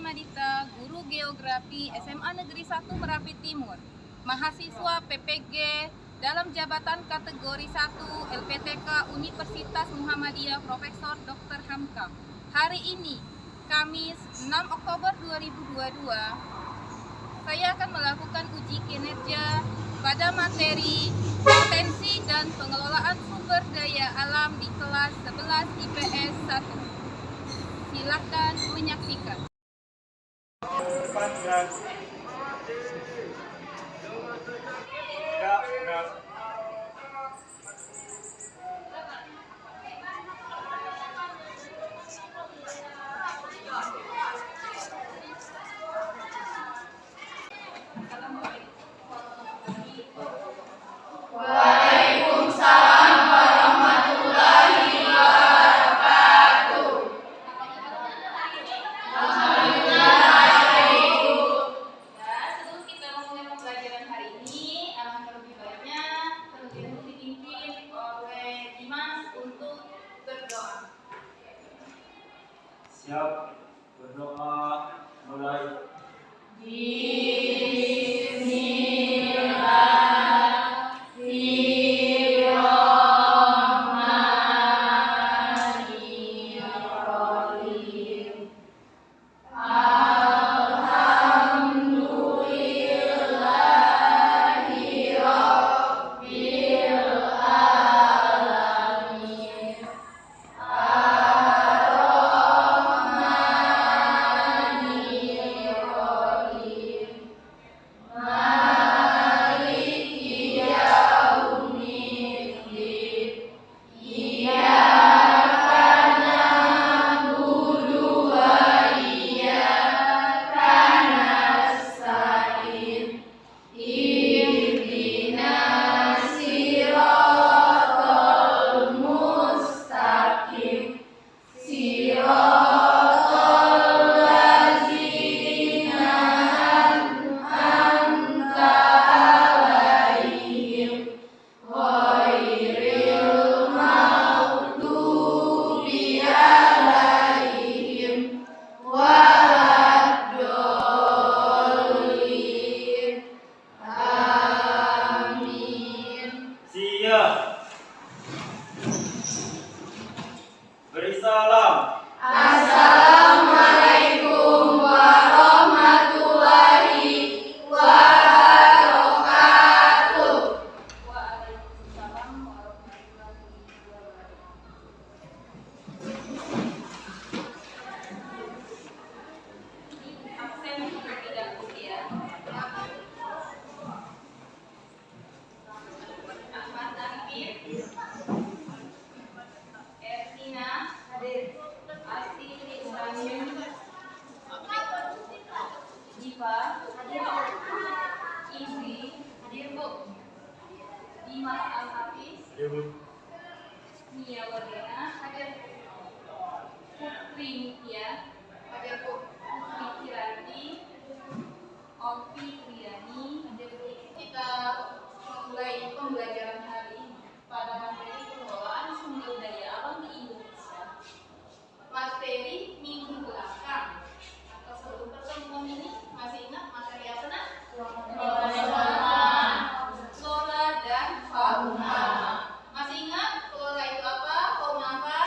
Madita, guru geografi SMA Negeri 1 Merapi Timur, mahasiswa PPG dalam jabatan kategori 1 LPTK Universitas Muhammadiyah Profesor Dr. Hamka. Hari ini, Kamis 6 Oktober 2022, saya akan melakukan uji kinerja pada materi potensi dan pengelolaan sumber daya alam di kelas 11 IPS 1. Silakan menyaksikan. Waalaikumsalam warahmatullahi wabarakatuh. Sebelum kita memulai pembelajaran hari ini, alangkah lebih baiknya terlebih dahulu dipimpin oleh Dimas untuk berdoa. Siap, berdoa, mulai. Beri salam. Assalamualaikum warahmatullahi wabarakatuh. Waalaikumsalam warahmatullahi wabarakatuh. Absen terlebih dahulu ya. Ahmad Arifin, Ertina, hadir. Asti Islamin, Diva, hadir. Izri, hadir Bu. Dimas Al-Hafiz, Nia Wardena, hadir. Putri Nitya, hadir Bu. Putri Kiranti, Ovi Triani, hadir. Kita mulai pembelajaran hari ini pada materi pengelolaan sumber daya alam di Indonesia. Materi minggu belakang atau sebelum pertemuan ini masih ingat materi apa nak? Flora dan fauna. Masih ingat flora itu apa? Fauna apa?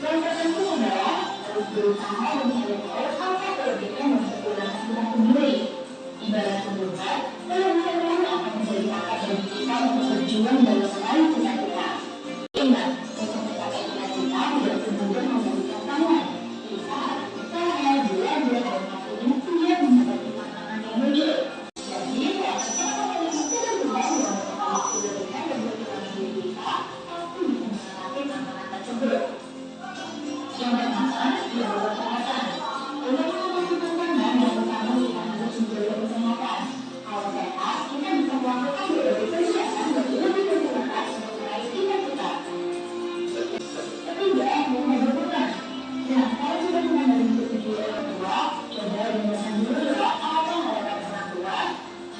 Yang terpenting adalah harus berusaha menyadari apa kelebihan dan kekurangan kita sendiri. Ibarat menurut, kelebihan akan menjadi kakak bagi kita untuk berjuang dalam meraih cita-cita. Ingat, untuk mencapai cita-cita tidak semudah membalikan tangan. Kita harus usaha, belajar, dan pastinya siap menghadapi tantangan yang muncul. Jadi, kita akan memiliki beban yang memiliki kelebihan dan kekurangan diri kita, pasti bisa menghadapi tantangan tersebut. Yang pertama, jaga kesehatan. Untuk mengatasi tantangan yang utama kita harus menjaga kesehatan. Kalau sehat, kita bisa melakukan berbagai kegiatan bagi lebih bersemangat untuk meraih cita-cita. Ketiga, jangan berhutang. Nah, kalau sudah pernah mengikuti orang tua, coba dengarkan dulu ya apa harapan orang tua.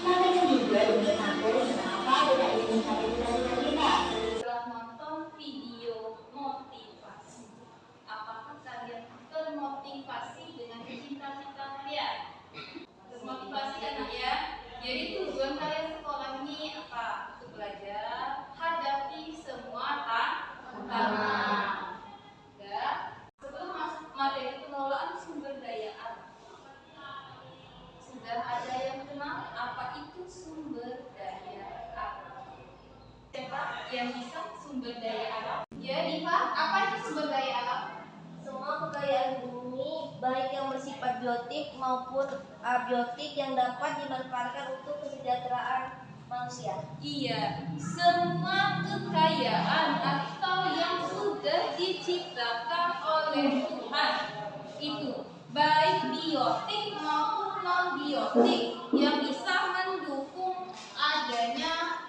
Tanya juga dengan sampai kenapa kita ingin mencapai cita-cita kita. Setelah nonton video motivasi, apakah kalian termotivasi dengan cita-cita kalian? Termotivasi kan ya? Jadi tujuan kalian sekolah ini apa? Untuk belajar, hadapi semua tantangan. Ya. Sebelum masuk materi pengelolaan sumber daya alam, sudah ada yang kenal apa itu sumber daya alam? Siapa yang bisa sumber daya alam? Ya, Diva, apa itu sumber daya alam? Semua kekayaan bumi, baik yang bersifat biotik maupun abiotik yang dapat dimanfaatkan untuk kesejahteraan manusia. Iya, semua kekayaan atau yang sudah diciptakan oleh Tuhan itu baik biotik maupun non biotik yang bisa mendukung adanya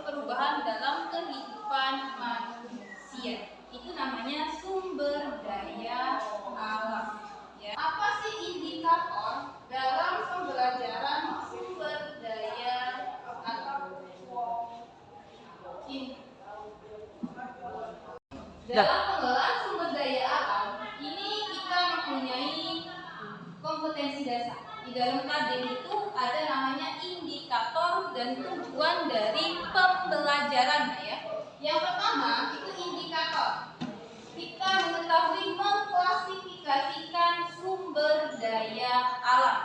perubahan dalam kehidupan manusia. Itu namanya sumber daya alam. Ya. Apa sih indikator dalam pembelajaran sumber daya alam? Dalam pengelolaan sumber daya alam, ini kita mempunyai kompetensi dasar. Di dalam KD itu ada namanya indikator dan tujuan dari pembelajaran ya. Yang pertama itu indikator. Kita mengetahui mengklasifikasikan sumber daya alam.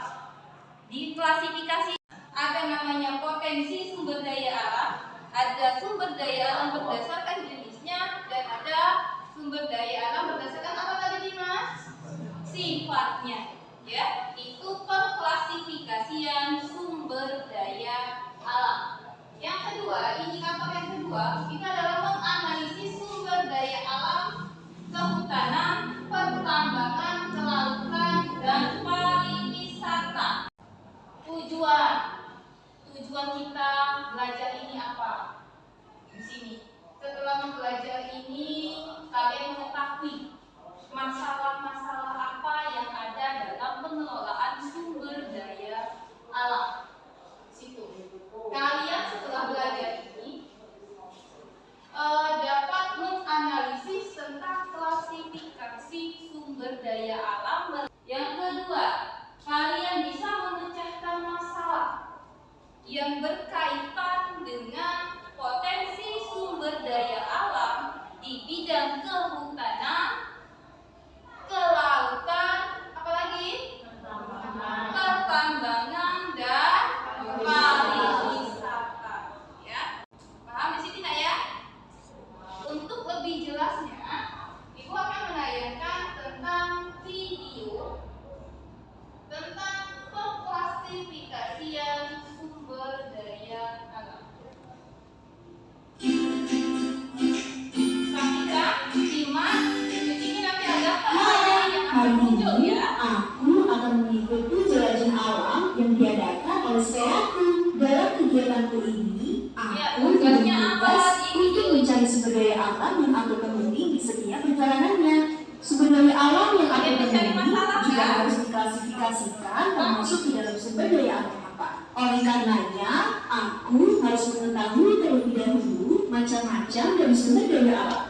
Di klasifikasi ada namanya potensi sumber daya alam, ada sumber daya alam berdasarkan jenisnya, dan ada sumber daya alam berdasarkan apa tadi Dimas? Sifatnya. Ya, itu pengklasifikasian sumber daya alam. Yang kedua, indikator yang kedua, kita dalam menganalisis sumber daya alam, kehutanan, pertambangan, kelautan, dan pariwisata. Tujuan kita belajar ini apa? Di sini. Setelah mempelajari ini, kalian mengetahui masalah-masalah apa yang ada dalam pengelolaan sumber daya alam. Situ. Kalian setelah belajar ini dapat menganalisis tentang klasifikasi sumber daya alam. Yang kedua, kalian bisa memecahkan masalah yang berkaitan dengan potensi sumber daya alam di bidang kehutanan, kelautan, apalagi pertambangan dan pariwisata. Ya, paham di sini nak ya? Untuk lebih jelasnya, Ibu akan menayangkan tentang video tentang pengklasifikasian sumber daya alam. Saksikan, simak, di sini nanti ada pertanyaan yang akan muncul ya. Aku akan mengikuti jelajah alam yang diadakan oleh sekolahku. Dalam kegiatanku ini, Ya, aku tugasnya apa bertugas ini? untuk mencari sumber daya alam yang aku temui di setiap perjalanannya. Sumber daya alam yang aku Kalian mencari temui masalah, juga kan? harus diklasifikasikan termasuk di dalam sumber daya alam apa. Oleh karenanya, aku harus mengetahui terlebih dahulu macam-macam dari sumber daya alam.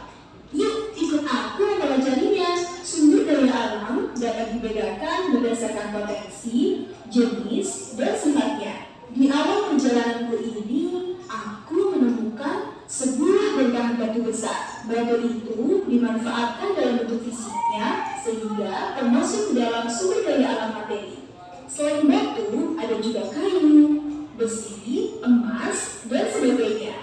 Yuk, ikut aku mempelajarinya. Sumber daya alam dapat dibedakan berdasarkan potensi, jenis, dan sifatnya. Di awal perjalananku ini, aku menemukan sebuah berbahan batu besar besar. Batu itu dimanfaatkan dalam bentuk fisiknya sehingga termasuk ke dalam sumber daya alam materi. Selain batu, ada juga kayu, besi, emas, dan sebagainya.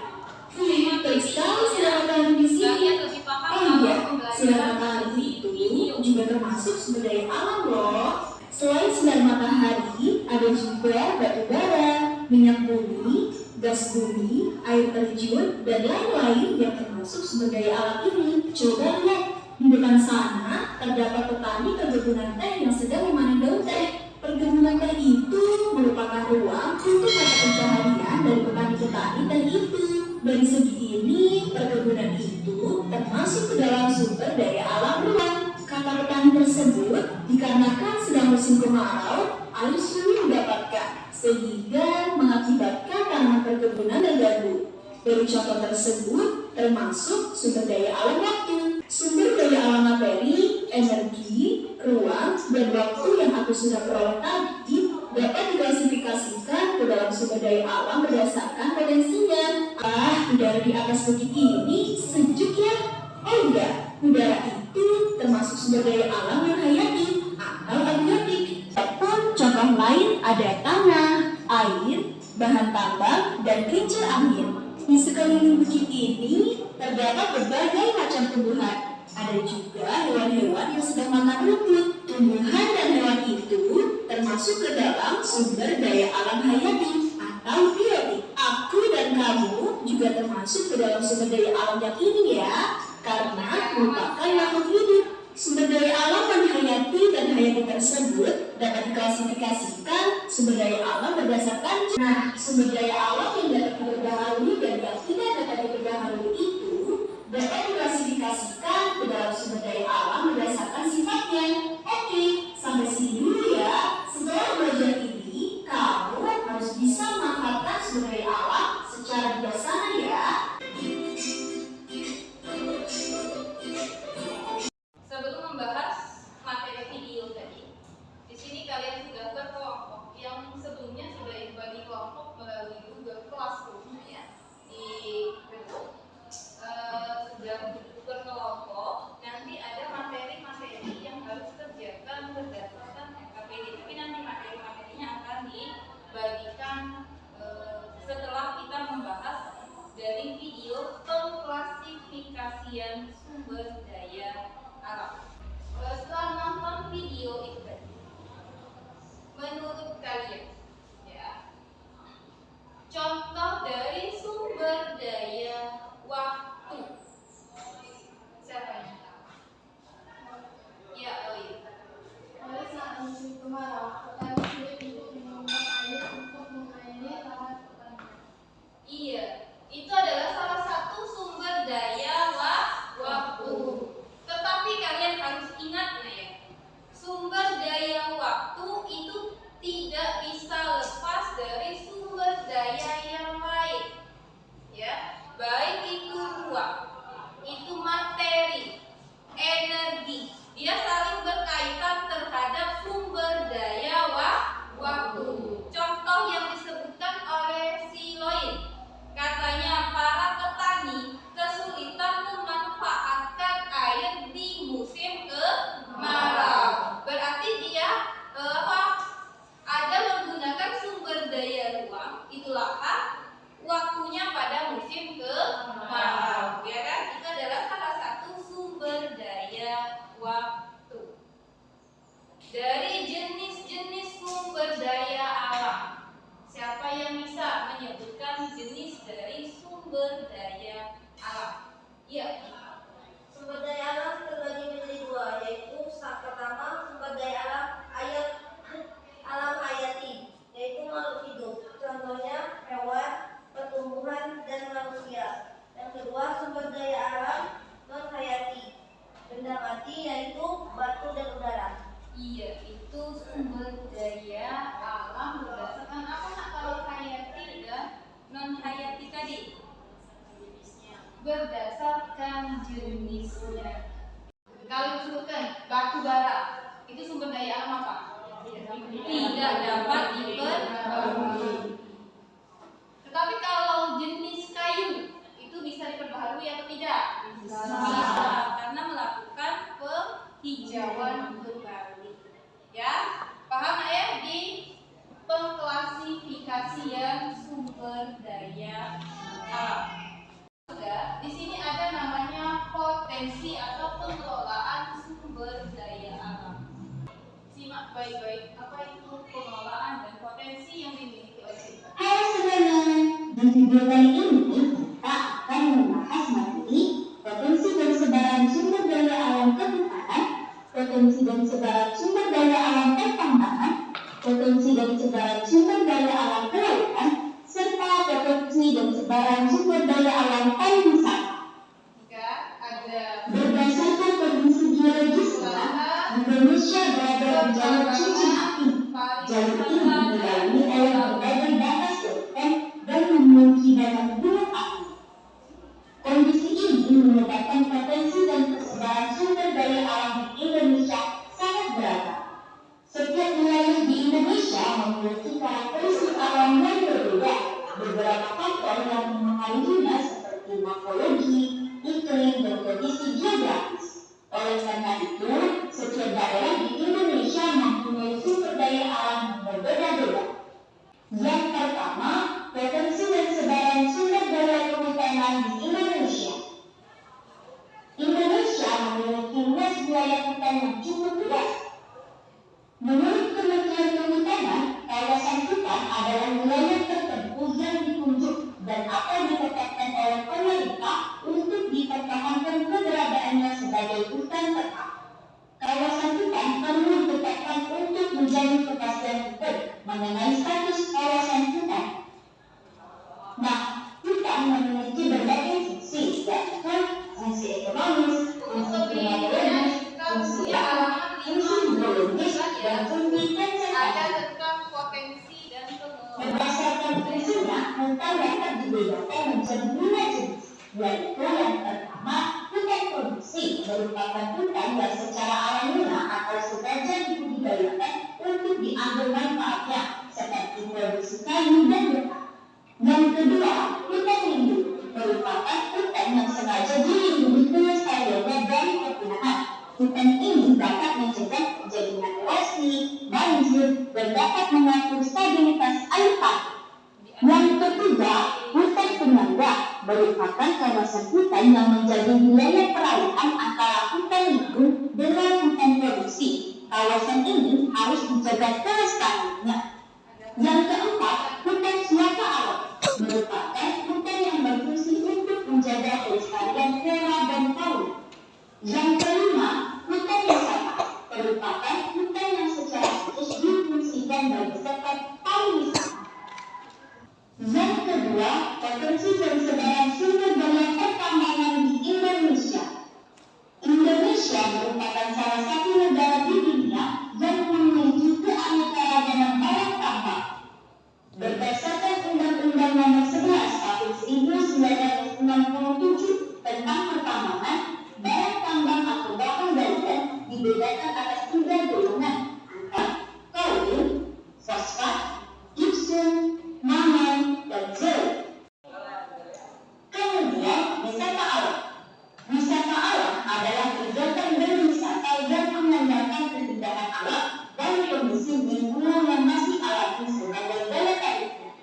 Baik sekali sinar matahari di sini. Kalian lebih paham Oh kalau iya, sinar pembelajaran matahari itu video. juga termasuk sumber daya alam loh. Selain sinar matahari, ada juga batu bara, minyak bumi, gas bumi, air terjun, dan lain-lain yang termasuk sumber daya alam ini. Coba lihat, di depan sana terdapat petani perkebunan teh yang sedang memanen daun teh. Perkebunan teh itu merupakan ruang untuk mata pencaharian dari petani-petani teh itu. Dari segi ini, perkebunan itu termasuk ke dalam sumber daya alam ruang. Kata petani tersebut, dikarenakan sedang musim kemarau, air sulit didapatkan, sehingga mengakibatkan tanaman perkebunan terganggu. Dari contoh tersebut, termasuk sumber daya alam waktu. Sumber daya alam materi, energi, ruang, dan waktu yang aku sudah peroleh tadi dapat diklasifikasikan ke dalam sumber daya alam berdasarkan potensinya. Udara di atas bukit ini sejuk ya? Oh enggak, udara itu termasuk sumber daya alam yang hayati atau abiotik. Adapun contoh lain ada tanah, air, bahan tambang, dan kincir angin. Di sekeliling bukit ini terdapat berbagai macam tumbuhan. Ada juga hewan-hewan yang sedang makan rumput. Tumbuhan dan hewan itu termasuk ke dalam sumber daya alam hayati atau biotik. Aku dan kamu juga termasuk ke dalam sumber daya alam yang ini ya, karena merupakan makhluk hidup. Sumber daya alam dan hayati tersebut dapat diklasifikasikan sumber daya alam berdasarkan. Nah, sumber daya alam yang dapat diperbaharui dan yang tidak dapat diperbaharui itu dapat diklasifikasikan ke dalam sumber daya alam berdasarkan sifatnya. Oke, sampai sini dulu ya. Setelah belajar ini, kamu harus bisa memanfaatkan sumber daya alam secara bijaksana ya. Sebelum membahas materi video tadi, di sini kalian sudah berkelompok. Yang sebelumnya sudah dibagi kelompok melalui Google Classroom ya. Sudah berkelompok. Nanti ada materi-materi yang harus kerjakan berdasarkan FKPD. Tapi nanti materi-materinya akan dibagikan setelah kita membahas dari video pengklasifikasian sumber daya alam. Setelah nonton video itu tadi, menurut kalian ya, contoh dari sumber daya waktu siapa yang tahu? Ya, oh iya. Pada saat musim kemarau, petani sulit untuk menemukan air untuk mengairi lahan pertanian. Iya, itu adalah salah satu sumber daya waktu. Tetapi kalian harus ingat ya, sumber daya waktu itu tidak bisa lepas dari sumber daya yang lain. Ya, baik itu ruang, itu materi, energi, dia saling berkaitan terhadap sumber daya waktu. Contoh yang disebutkan oleh si Loin, katanya para petani kesulitan memanfaatkan air di musim kemarau. Berarti dia ada menggunakan sumber daya ruang, itulah waktunya pada musim kemarau, ya kan? Itu adalah salah satu sumber daya waktu. Dari jenis-jenis sumber daya alam, siapa yang bisa menyebutkan jenis dari sumber daya alam? Iya. Sumber daya alam terbagi menjadi dua, yaitu pertama sumber daya alam hayati, yaitu makhluk hidup, contohnya hewan, pertumbuhan, dan manusia. Yang kedua sumber daya alam non hayati, benda mati, yaitu batu dan udara. Iya, itu sumber daya alam berdasarkan apa nak kalau hayati dan non hayati tadi? Berdasarkan jenisnya. Kalau disebutkan batu bara, itu sumber daya alam apa? Tidak dapat diperbaharui. Tetapi kalau jenis kayu itu bisa diperbaharui atau tidak? Karena melakukan penghijauan kembali. Ya, paham nggak ya di pengklasifikasian sumber daya alam? Sudah, di sini ada namanya potensi atau pengelolaan sumber daya alam. Simak baik-baik apa itu pengelolaan dan potensi yang dimiliki oleh kita. Halo semuanya, di video kali ini kita akan membahas materi potensi dan sebaran sumber daya alam kehutanan, potensi dan sebaran sumber daya alam pertambangan, potensi dan sebaran sumber daya alam kelautan, serta potensi dan sebaran sumber daya alam pariwisata. Jika ada Berdasarkan kondisi geologisnya, Indonesia berada di jalur cincin api. Jalur ini dilalui oleh berbagai batas lautan dan memiliki banyak gunung api. Kondisi ini menyebabkan potensi dan persebaran sumber daya alam di Indonesia sangat beragam. Setiap wilayah di Indonesia memiliki karakteristik alam yang berbeda. Beberapa faktor yang mempengaruhinya seperti morfologi, iklim, dan kondisi geografis. Oleh karena itu, setiap daerah di Indonesia mempunyai sumber daya alam yang berbeda-beda. Yang pertama, potensi dan sebaran sumber daya kehutanan di Indonesia. Indonesia memiliki luas wilayah hutan yang cukup luas. Menurut Kementerian Kehutanan, kawasan hutan adalah wilayah tertentu yang ditunjuk dan akan ditetapkan oleh pemerintah untuk dipertahankan keberadaannya sebagai hutan tetap. Kawasan hutan perlu ditetapkan untuk menjadi kepastian hukum mengenai status kawasan hutan. Nah, hutan memiliki berbagai fungsi, yaitu fungsi ekonomis, fungsi klimatologis, fungsi alam, fungsi biologis, dan fungsi ada kesehatan. tentang potensi dan pengelolaan. Berdasarkan fungsinya, hutan dapat dibedakan menjadi 5 jenis, yaitu yang pertama, hutan produksi, merupakan hutan yang secara alamiah atau sengaja dibudidayakan untuk diambil manfaatnya, seperti produksi kayu dan getah. Yang kedua, hutan lindung, merupakan hutan yang sengaja dilindungi kelestariannya dari perpunahan. Hutan ini dapat mencegah terjadinya erosi, banjir, dan dapat mengatur stabilitas air tanah. Yang ketiga, hutan penyangga merupakan kawasan hutan yang menjadi wilayah peralihan antara hutan lindung dengan hutan produksi. Kawasan ini harus dijaga kelestariannya. Yang keempat, hutan suaka alam merupakan hutan yang berfungsi untuk menjaga kelestarian flora dan fauna. Yang kelima, hutan wisata merupakan hutan yang secara khusus difungsikan bagi sektor pariwisata. Yang kedua, potensi dan sebaran sumber daya pertambangan di Indonesia. Indonesia merupakan salah satu negara di dunia yang memiliki keanekaragaman barang tambang. Berdasarkan Undang-Undang Nomor 11 Tahun 1967 tentang pertambangan, barang tambang atau bahan galian dibedakan atas 3 golongan, antara kaolin, fosfat, gipsum, mangan, dan zel. Kemudian, wisata alam. Wisata alam adalah kegiatan berwisata yang mengandalkan keindahan alam dan kondisi lingkungan yang masih alami sebagai daya tariknya.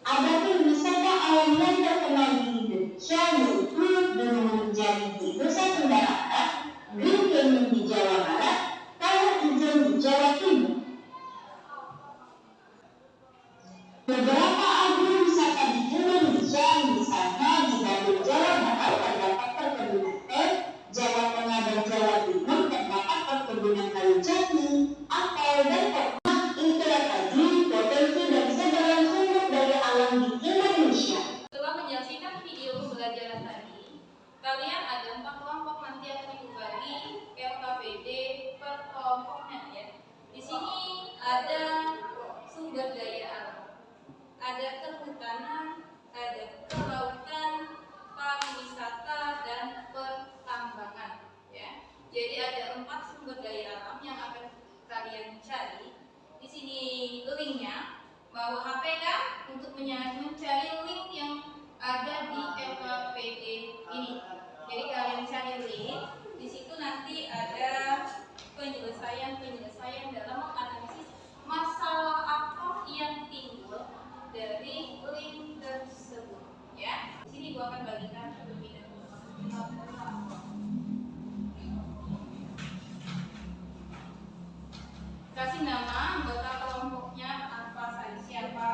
Adapun wisata alam yang terkenal di Indonesia yaitu Gunung Rinjani di Nusa Tenggara Barat, Green Canyon di Jawa Barat, Kawah Ijen di Jawa Timur. Beberapa agrowisata di Indonesia, misalnya di Bandung, Jawa Barat terdapat perkebunan teh, Jawa Tengah dan Jawa Timur terdapat perkebunan kayu jati, apel, dan kopi. Itulah tadi potensi dan sebaran sumber daya alam di Indonesia. Setelah menyaksikan video pembelajaran tadi, kalian ada 4 kelompok nanti akan dibagi LKPD per kelompoknya ya. Di sini ada sumber daya alam, ada kehutanan, ada kelautan, pariwisata, dan pertambangan ya. Jadi ada 4 sumber daya alam yang akan kalian cari. Di sini linknya, bawa HP kan untuk mencari link yang ada di LKPD ini. Jadi link. Di situ nanti ada penyelesaian dalam menganalisis masalah apa yang timbul dari link tersebut. Ya, di sini gua akan bagikan terlebih dahulu. Kasih nama anggota kelompoknya apa saja, siapa.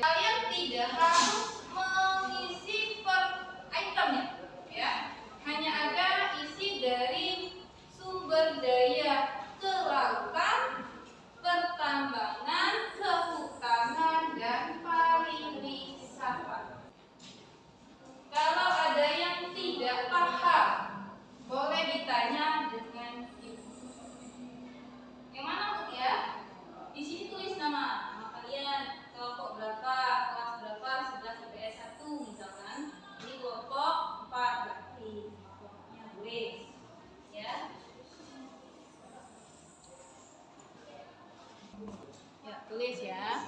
Kalian tidak harus mengisi per itemnya, ya. Hanya ada isi dari sumber daya kelautan, pertambangan, kehutanan, dan pariwisata. Kalau ada yang tidak paham, boleh ditanya dengan ibu. Yang mana Bu ya? Di sini tulis nama kalian, kelompok berapa, kelas berapa, 11 IPS 1 misalkan. Ini kelompok 4 berarti kelompoknya tulis, ya. Ya, tulis ya.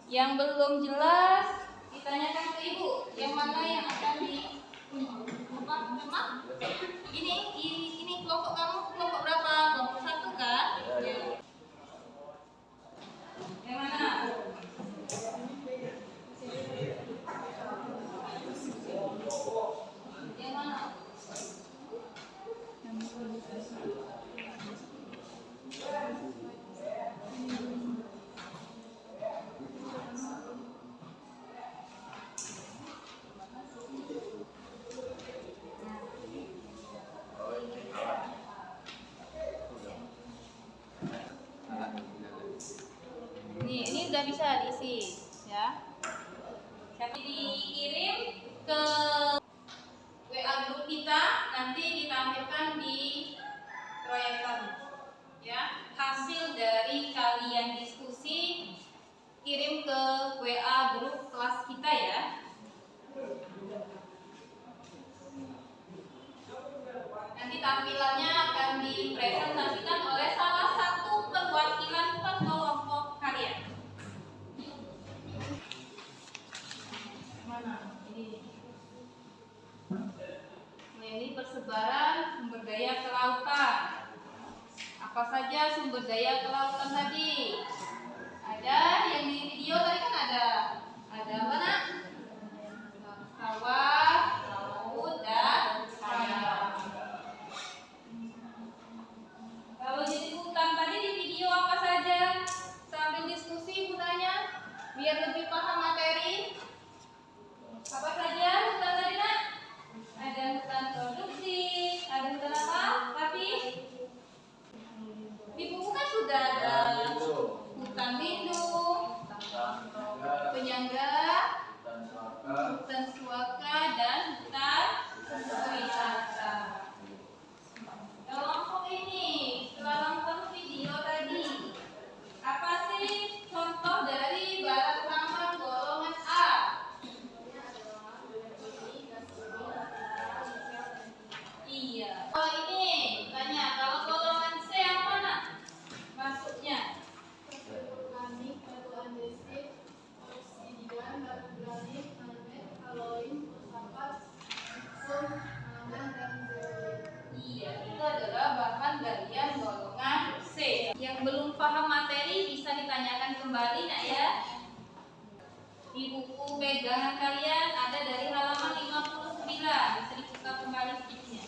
Yang belum jelas ditanyakan ke ibu, yang mana yang akan di apa? Ini kelompok kamu kelompok berapa? Kelompok 1 kan? Ya. Yang mana? Yang mana? Ini udah bisa diisi, ya. Tapi dikirim ke WA grup kita, nanti ditampilkan di proyektor, ya. Hasil dari kalian diskusi kirim ke WA grup kelas kita ya. Nanti tampilannya akan dipresentasikan oleh salah satu perwakilan kelompok kalian. Mana? Ini persebaran sumber daya kelautan. Apa saja sumber daya kelautan tadi? Ada yang di video tadi kan ada. Ada mana? Sawah, laut, dan sayap. Kalau jadi hutan tadi di video apa saja? Sambil diskusi gunanya biar lebih paham materi. Apa saja hutan tadi nak? Ada hutan produksi, ada hutan apa? Tapi di buku kan sudah ada hutan lindung, penyangga, hutan suaka, dan hutan wisata. Kelompok ini setelah nonton video tadi, apa sih contoh dari barang tambang golongan A? Iya. Oh ini tanya, kalau golongan C yang mana masuknya? Keramik, batu andesit, obsidian, batu granit, marmer, kaloid, fosfat, sum, mangan, dan zeolit. Iya, itu adalah bahan galian golongan C. Yang belum paham materi bisa ditanyakan kembali nak ya. Di buku pegangan kalian ada dari halaman 59, bisa dibuka kembali sedikitnya.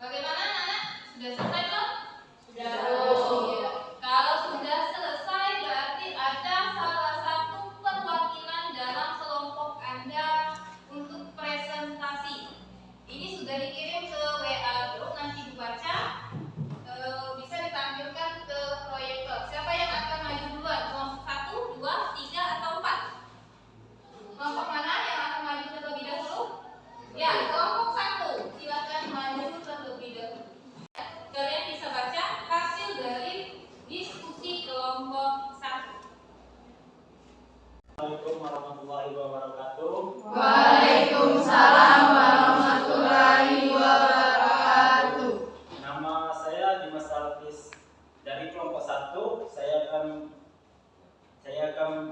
Bagaimana anak? Sudah selesai belum? Sudah. Iya. Kalau sudah selesai berarti ada salah satu perwakilan dalam kelompok Anda untuk presentasi. Ini sudah dikirim ke WA group, nanti dibaca, bisa ditampilkan ke proyektor. Siapa yang akan maju duluan? Kelompok 1, 2, 3, atau 4? Kelompok mana yang akan maju terlebih dahulu? Ya, kelompok 1. Silakan maju terlebih dahulu. Kalian saya Dimas Alvis dari kelompok 1. Saya akan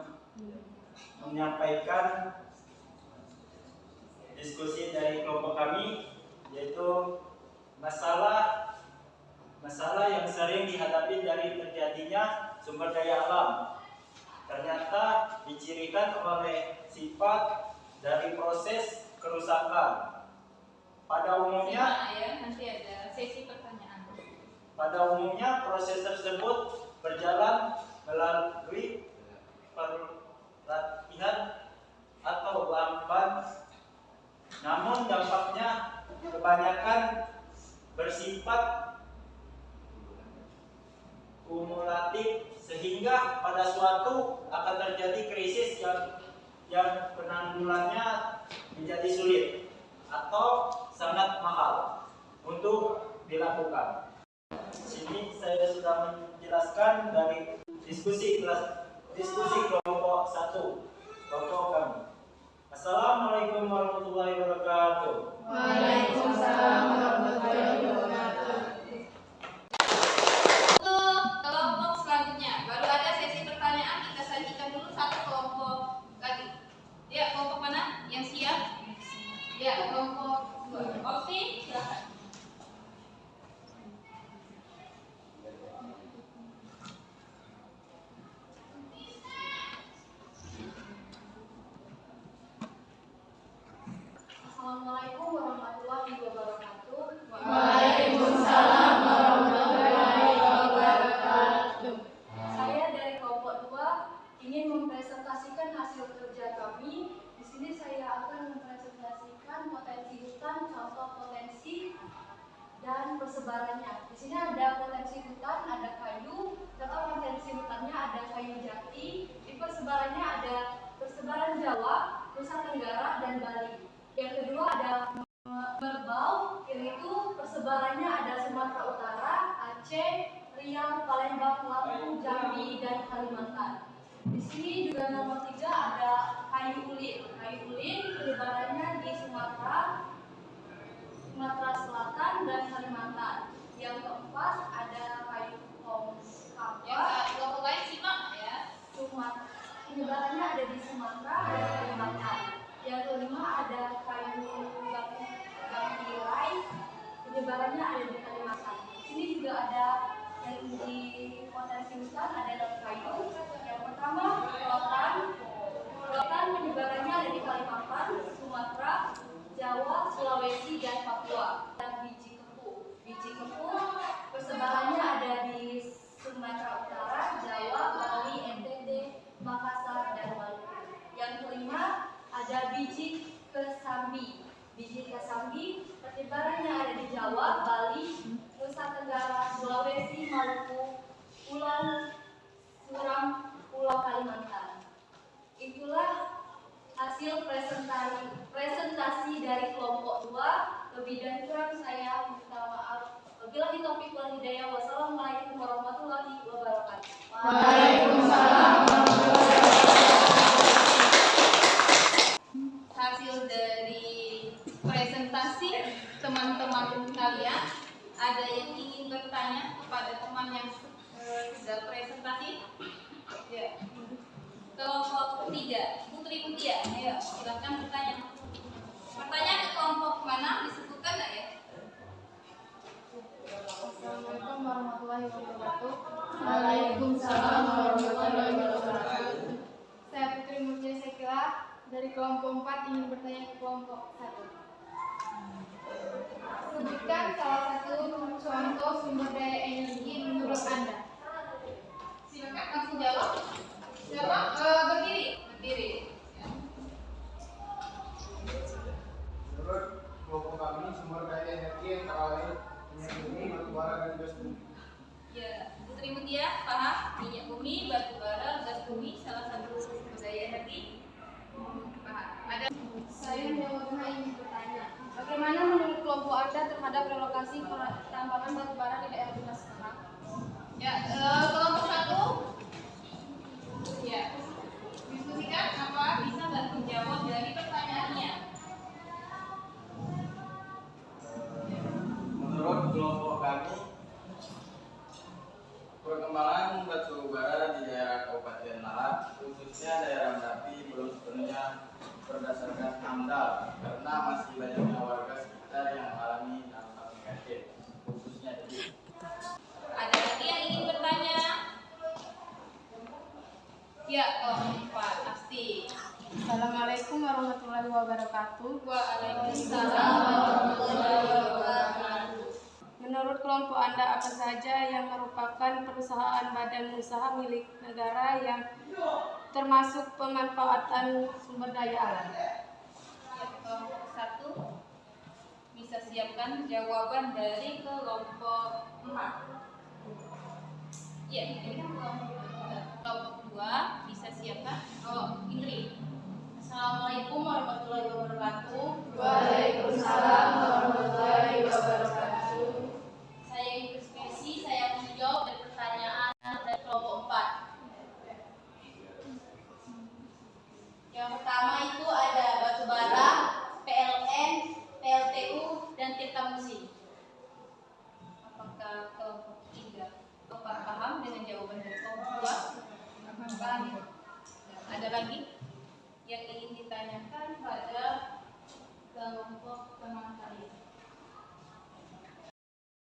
menyampaikan diskusi dari kelompok kami, yaitu masalah yang sering dihadapi dari terjadinya sumber daya alam. Ternyata dicirikan oleh sifat dari proses kerusakan. Pada umumnya, nanti ada sesi pertanyaan. pada umumnya proses tersebut berjalan melalui pelatihan atau lamban, namun dampaknya kebanyakan bersifat kumulatif sehingga pada suatu akan terjadi krisis yang penanggulangannya menjadi sulit atau sangat mahal untuk dilakukan. Di sini saya sudah menjelaskan dari diskusi kelompok 1 kelompok kami. Assalamualaikum warahmatullahi wabarakatuh. Waalaikumsalam warahmatullahi wabarakatuh. Untuk kelompok selanjutnya, baru ada sesi pertanyaan, kita sajikan dulu satu kelompok lagi. Ya, kelompok mana? Yang siap? Ya, kelompok 2. Opsi, silakan. Assalamualaikum warahmatullahi wabarakatuh. Waalaikumsalam warahmatullahi wabarakatuh. Saya dari kelompok 2 ingin mempresentasikan hasil kerja kami. Di sini saya akan mempresentasikan potensi hutan, contoh potensi dan persebarannya. Di sini ada potensi hutan, ada kayu, contoh potensi hutannya ada kayu jati. Di persebarannya ada persebaran Jawa, Nusa Tenggara, dan Bali. Yang kedua ada Merbau, yaitu persebarannya ada Sumatera Utara, Aceh, Riau, Palembang, Lampung, Jambi, dan Kalimantan. Di sini juga nomor 3 ada kayu ulin. Kayu ulin penyebarannya di Sumatera Selatan, dan Kalimantan. Yang keempat ada kayu Ya, kelompok lain simak ya. penyebarannya ada di Sumatera dan Kalimantan. Yang kelima ada kayu bangkirai, penyebarannya ada di Kalimantan. Di sini juga ada yang di potensi hutan ada 6 kayu. Yang pertama rotan. Rotan penyebarannya ada di Kalimantan, Sumatera, Jawa, Sulawesi, dan Papua. Dan biji kepu. Biji kepu persebarannya ada di Sumatera Utara, Jawa, Bali, NTT, Makassar, dan Maluku. Yang kelima ada biji kesambi. Biji kesambi persebarannya ada di Jawa, Bali, Nusa Tenggara, Sulawesi, Maluku, Pulau Kalimantan. Itulah hasil presentasi dari kelompok 2. Lebih dan kurang saya minta maaf. Wabillahi taufiq wal hidayah. Wassalamualaikum warahmatullahi wabarakatuh. Waalaikumsalam. Hasil dari presentasi teman-teman kalian, ada yang ingin bertanya kepada teman yang sudah presentasi? Ya. Kelompok 3, Putri Mutia, ayo silakan bertanya. Pertanyaan ke kelompok mana disebutkan nggak ya? Assalamualaikum warahmatullahi wabarakatuh. Waalaikumsalam warahmatullahi wabarakatuh. Saya Putri Mutia Sekila dari kelompok 4 ingin bertanya ke kelompok 1. Sebutkan salah satu contoh sumber daya energi menurut Anda. Silakan langsung jawab. Siapa? Berdiri. Ya. Menurut kelompok kami, sumber daya energi antara lain minyak bumi, batu bara, dan gas bumi. Ya, Putri Mutia paham minyak bumi, batu bara, gas bumi salah satu sumber daya energi. Paham. Ada. Saya Dewa ingin bertanya, bagaimana menurut kelompok Anda terhadap relokasi tambangan batu bara di daerah kita sekarang? Ya, kelompok 1. Ya, diskusikan apa bisa bantu jawab dari pertanyaannya. Menurut kelompok kami, Perkembangan batu bara di daerah Kabupaten Lahat, khususnya daerah Merapi, belum sepenuhnya berdasarkan AMDAL karena masih banyaknya warga sekitar yang mengalami dampak negatif, khususnya di. Ada lagi yang ingin bertanya? Ya, Pak Asti. Assalamualaikum warahmatullahi wabarakatuh. Waalaikumsalam warahmatullahi wabarakatuh. Menurut kelompok Anda, apa saja yang merupakan perusahaan badan usaha milik negara yang termasuk pemanfaatan sumber daya alam? Satu, bisa siapkan jawaban dari kelompok 4. Ya, ini kan kelompok 2 bisa siapkan. Oh, Indri. Assalamualaikum warahmatullahi wabarakatuh. Waalaikumsalam warahmatullahi wabarakatuh. Saya Ibu Spesi, saya akan menjawab dari pertanyaan dari kelompok 4. Yang pertama itu ada batubara, PLN, PLTU, dan Tirtamusi. Apakah kelompok 3 paham dengan jawaban dari kelompok 2? Paham ya? Ada lagi yang ingin ditanyakan pada kelompok teman kalian?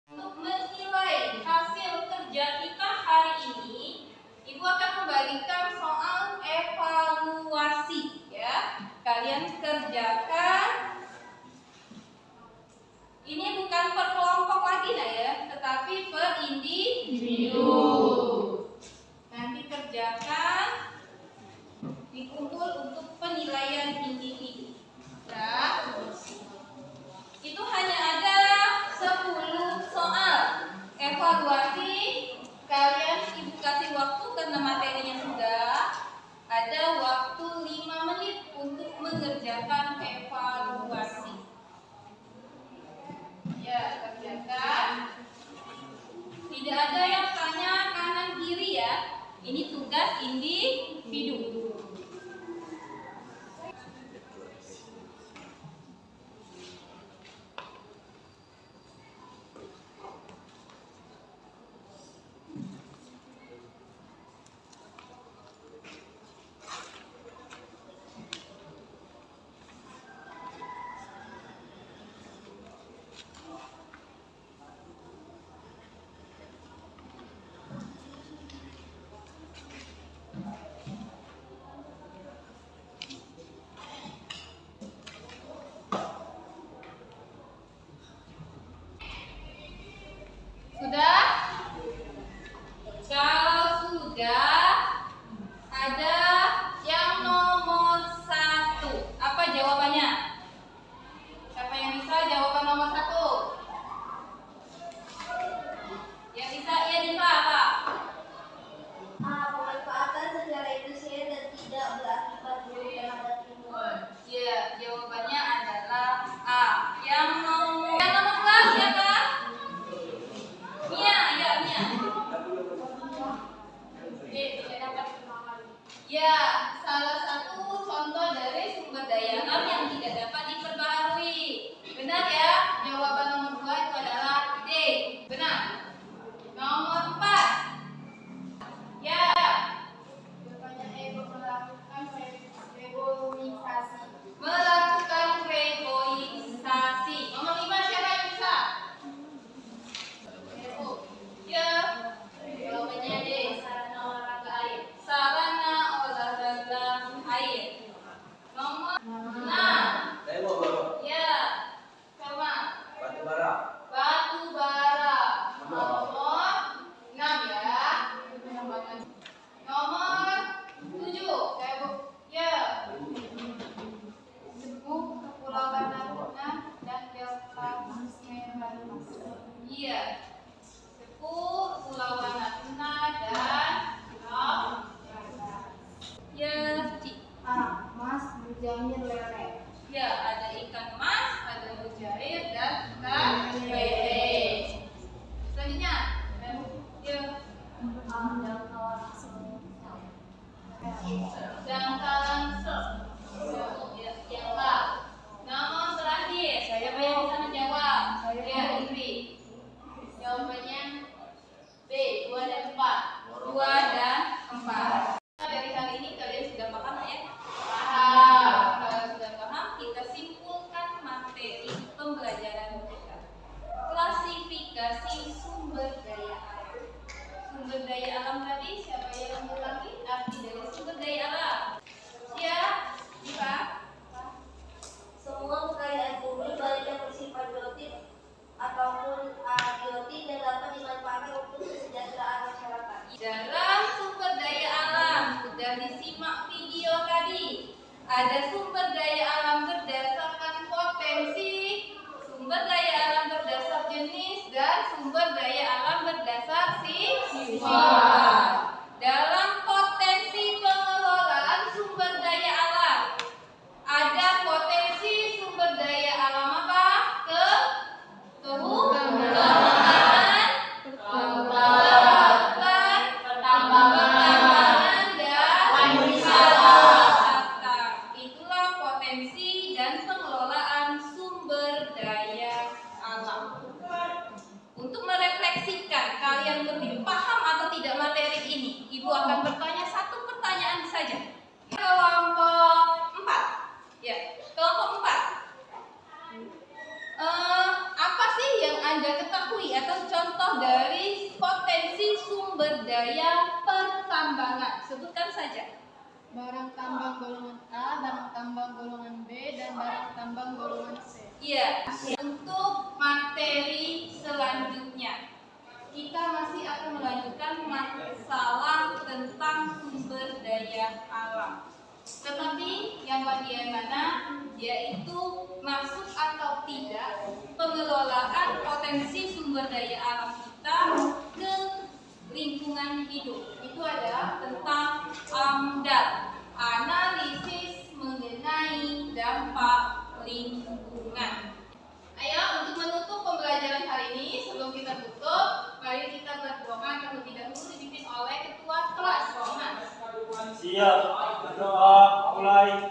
Untuk menilai hasil kerja kita hari ini, Ibu akan membagikan soal evaluasi ya. Kalian kerjakan. Ini bukan per kelompok lagi nah ya, tetapi per individu. Nanti kerjakan dikumpul untuk penilaian individu. Nah, itu hanya ada 10 soal evaluasi. Kalian Ibu kasih waktu karena materinya sudah ada waktu 5 menit untuk mengerjakan evaluasi. Ya, kerjakan. Tidak ada yang tanya kanan kiri ya. Ini tugas individu. Sudah? Kalau sudah, ada yang nomor 1. Apa jawabannya? Siapa yang bisa jawaban nomor 1? Yang bisa, ya bisa apa? Pemanfaatan secara efisien dan tidak berakibat buruk terhadap lingkungan. Ya, jawabannya adalah A. Yang nomor 2 siapa? Mia, ya Mia. Ya, salah satu contoh dari sumber daya alam yang tidak dapat diperbaharui. Benar ya? Jawaban nomor 2 itu adalah D. Benar. Nomor 4. Ya. Jawabannya E, melakukan reboisasi. Melakukan reboisasi. Nomor 5 siapa yang bisa? Ya. Jawabannya D. Sarana olahraga air. Sarana olahraga air. Nomor 6. Saya mau bawa Ya. Coba. batu bara. Batu bara. Nomor 6 ya. Nomor 7. Ya. Sebuah kepulauan Natuna dan delta Merbanas. Iya. Kepulauan Natuna dan ya, Suci. A. Mas berjair lele. Ya, ada ikan mas, ada mujair dan ikan lele. Selanjutnya, ya, dangkalan yang lah. Nomor terakhir, siapa yang bisa menjawab? Ya, Indri. Jawabannya B, 2 dan 4. Dalam sumber daya alam, sudah disimak video tadi. Ada sumber daya alam berdasarkan potensi, sumber daya alam berdasar jenis, dan sumber daya alam berdasar sifat. Dalam potensi pengelolaan sumber daya alam, ada potensi sumber daya alam apa? Kehutanan, pertambangan, dan wisata. Itulah potensi dan pengelolaan sumber daya alam. Untuk merefleksikan kalian lebih paham atau tidak materi ini, Ibu akan bertanya satu pertanyaan saja. Kelompok 4. Ya, kelompok 4. Apa sih yang Anda ketahui atau contoh dari potensi sumber daya pertambangan? Sebutkan saja. Barang tambang golongan A, barang tambang golongan B, dan barang tambang golongan C. Iya, untuk materi selanjutnya kita masih akan melanjutkan masalah tentang sumber daya alam. Tetapi yang bagian mana yaitu masuk atau tidak pengelolaan potensi sumber daya alam kita ke lingkungan hidup. Itu adalah tentang AMDAL, analisis mengenai dampak lingkungan. Ayo untuk menutup pembelajaran hari ini, sebelum kita tutup, mari kita berdoa terlebih dahulu dipimpin oleh ketua kelas. Roman. Siap. Berdoa mulai.